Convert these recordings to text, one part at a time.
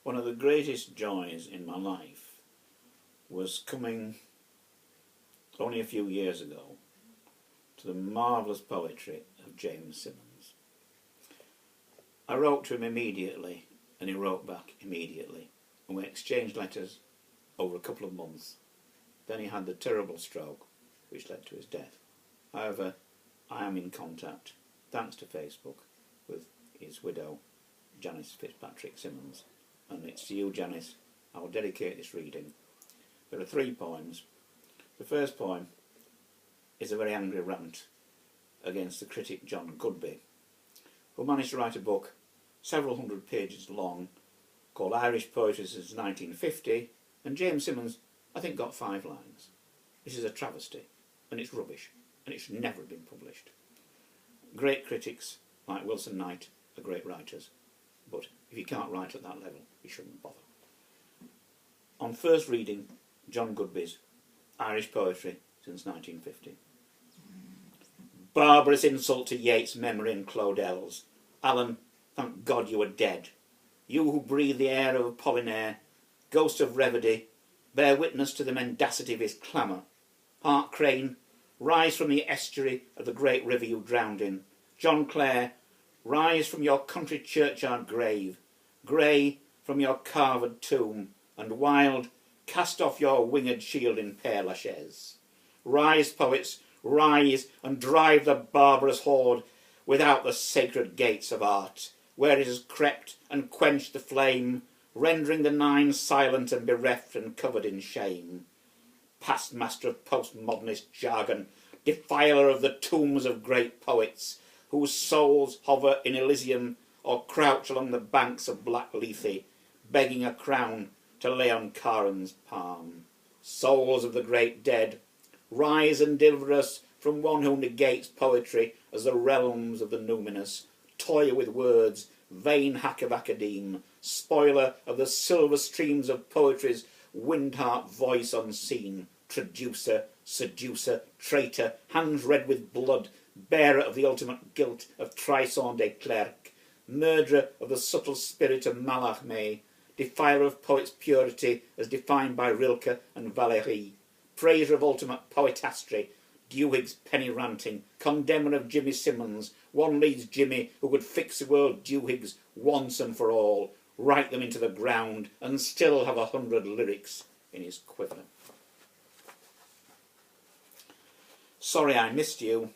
One of the greatest joys in my life was coming only a few years ago to the marvellous poetry of James Symmons. I wrote to him immediately and he wrote back immediately, and we exchanged letters over a couple of months. Then he had the terrible stroke which led to his death. However, I am in contact, thanks to Facebook, with his widow, Janice Fitzpatrick Symoonds. And it's to you, Janice, I will dedicate this reading. There are 3 poems. The first poem is a very angry rant against the critic John Goodby, who managed to write a book several hundred pages long called Irish Poetry Since 1950, and James Symmons, I think, got 5 lines. This is a travesty, and it's rubbish, and it should never have been published. Great critics like Wilson Knight are great writers, but if you can't write at that level, you shouldn't bother. On first reading, John Goodby's Irish Poetry Since 1950. Barbarous insult to Yeats' memory and Claudel's. Alan, thank God you are dead. You who breathe the air of Apollinaire, ghost of Reverdy, bear witness to the mendacity of his clamour. Hart Crane, rise from the estuary of the great river you drowned in. John Clare, rise from your country churchyard grave. Grey, from your carved tomb, and Wild, cast off your winged shield in Père Lachaise. Rise, poets, rise, and drive the barbarous horde without the sacred gates of art, where it has crept and quenched the flame, rendering the 9 silent and bereft and covered in shame. Past master of postmodernist jargon, defiler of the tombs of great poets, whose souls hover in Elysium or crouch along the banks of Black Lethe, begging a crown to lay on Charon's palm. Souls of the great dead, rise and deliver us from one who negates poetry as the realms of the numinous, toy with words, vain hack of academe, spoiler of the silver streams of poetry's wind-harp voice unseen, traducer, seducer, traitor, hands red with blood, bearer of the ultimate guilt of Trisson des Clercs, murderer of the subtle spirit of Mallarmé, defiler of poet's purity as defined by Rilke and Valéry, praiser of ultimate poetastry, Dewig's penny ranting, condemner of Jimmy Symonds, one leads Jimmy who could fix the world Dewig's once and for all, write them into the ground, and still have 100 lyrics in his quiver. Sorry I Missed You,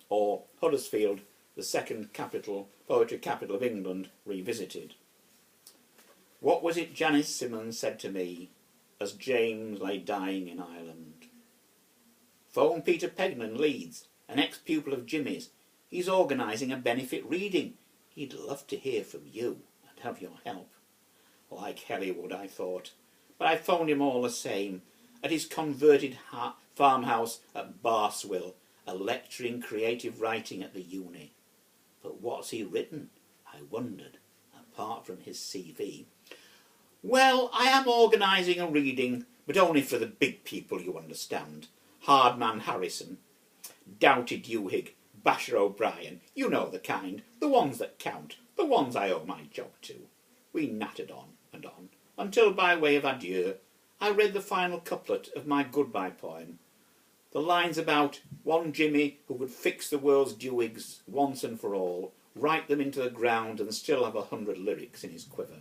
or Huddersfield, the second capital, poetry capital of England, revisited. What was it Janice Symmons said to me as James lay dying in Ireland? Phone Peter Pegman, Leeds, an ex-pupil of Jimmy's. He's organising a benefit reading. He'd love to hear from you and have your help. Like Hollywood, I thought, but I phoned him all the same at his converted farmhouse at Barswill, a lecture in creative writing at the uni. But what's he written, I wondered, apart from his CV? Well, I am organising a reading, but only for the big people, you understand. Hardman Harrison, Doughty Dewhig, Basher O'Brien, you know the kind, the ones that count, the ones I owe my job to. We nattered on and on, until by way of adieu, I read the final couplet of my goodbye poem. The lines about one Jimmy who could fix the world's Dewigs once and for all, write them into the ground and still have 100 lyrics in his quiver.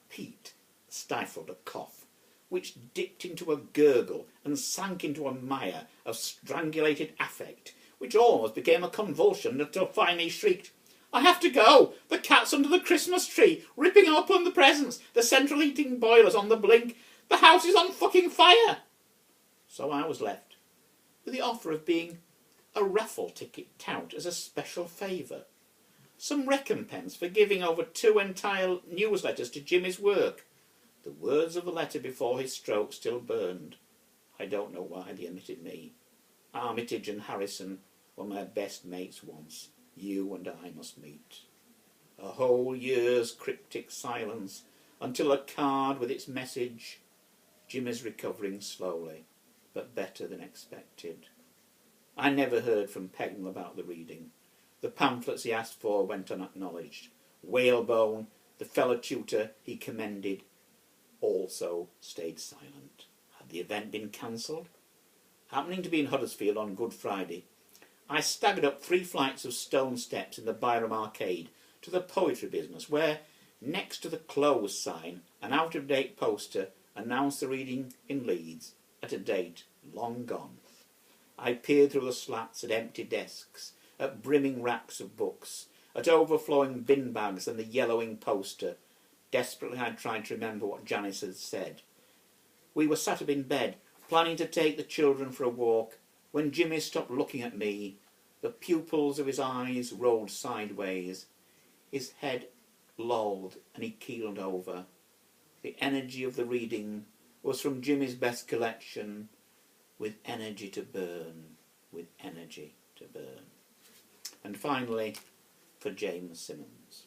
Pete stifled a cough, which dipped into a gurgle and sank into a mire of strangulated affect, which almost became a convulsion until finally he shrieked, I have to go! The cat's under the Christmas tree, ripping open the presents, the central heating boiler's on the blink, the house is on fucking fire! So I was left with the offer of being a raffle ticket tout as a special favour. Some recompense for giving over 2 entire newsletters to Jimmy's work. The words of the letter before his stroke still burned. I don't know why they omitted me. Armitage and Harrison were my best mates once. You and I must meet. A whole year's cryptic silence until a card with its message. Jimmy's recovering slowly, but better than expected. I never heard from Pegnell about the reading. The pamphlets he asked for went unacknowledged. Whalebone, The fellow tutor he commended also stayed silent. Had the event been cancelled? Happening to be in Huddersfield on Good Friday, I staggered up 3 flights of stone steps in the Byram Arcade to the poetry business, where, next to the closed sign, an out-of-date poster announced the reading in Leeds at a date long gone. I peered through the slats at empty desks, at brimming racks of books, at overflowing bin bags and the yellowing poster. Desperately I tried to remember what Janice had said. We were sat up in bed, planning to take the children for a walk, when Jimmy stopped looking at me. The pupils of his eyes rolled sideways. His head lolled and he keeled over. The energy of the reading was from Jimmy's best collection, With Energy to Burn, with Energy to Burn. And finally, for James Symmons.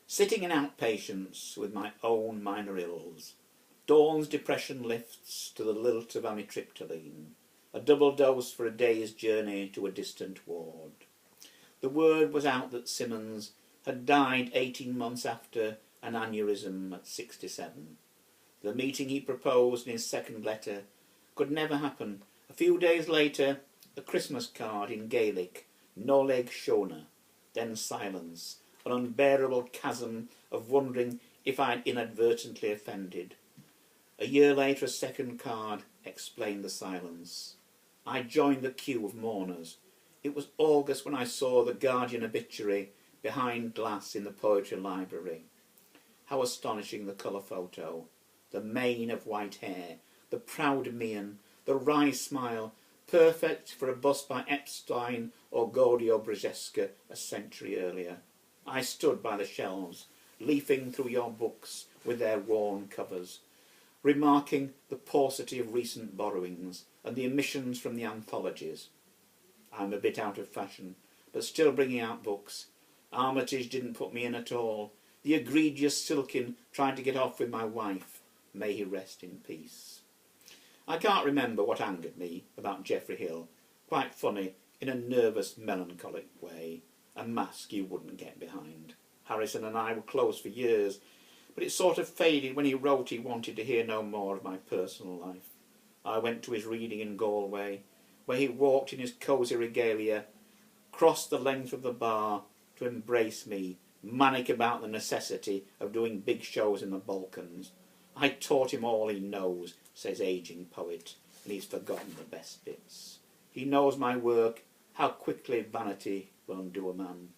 Sitting in outpatients with my own minor ills, dawn's depression lifts to the lilt of amitriptyline, a double dose for a day's journey to a distant ward. The word was out that Symoonds had died 18 months after an aneurysm at 67. The meeting he proposed in his second letter could never happen. A few days later, a Christmas card in Gaelic, Noleg Shona, then silence, an unbearable chasm of wondering if I had inadvertently offended. A year later, a second card explained the silence. I joined the queue of mourners. It was August when I saw the Guardian obituary behind glass in the poetry library. How astonishing the colour photo, the mane of white hair, the proud mien, the wry smile, perfect for a bust by Epstein or Gaudio Brzeska a century earlier. I stood by the shelves, leafing through your books with their worn covers, remarking the paucity of recent borrowings and the omissions from the anthologies. I'm a bit out of fashion, but still bringing out books. Armitage didn't put me in at all. The egregious Silkin tried to get off with my wife. May he rest in peace. I can't remember what angered me about Geoffrey Hill. Quite funny, in a nervous, melancholic way. A mask you wouldn't get behind. Harrison and I were close for years, but it sort of faded when he wrote he wanted to hear no more of my personal life. I went to his reading in Galway, where he walked in his cosy regalia, crossed the length of the bar to embrace me, manic about the necessity of doing big shows in the Balkans. I taught him all he knows, says ageing poet, and he's forgotten the best bits. He knows my work, how quickly vanity will undo a man.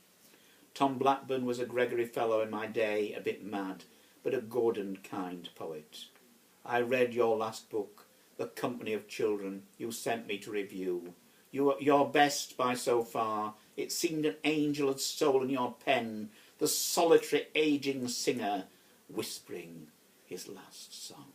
Tom Blackburn was a Gregory Fellow in my day, a bit mad, but a good and kind poet. I read your last book, The Company of Children, you sent me to review. Your best by so far. It seemed an angel had stolen your pen, the solitary aging singer whispering his last song.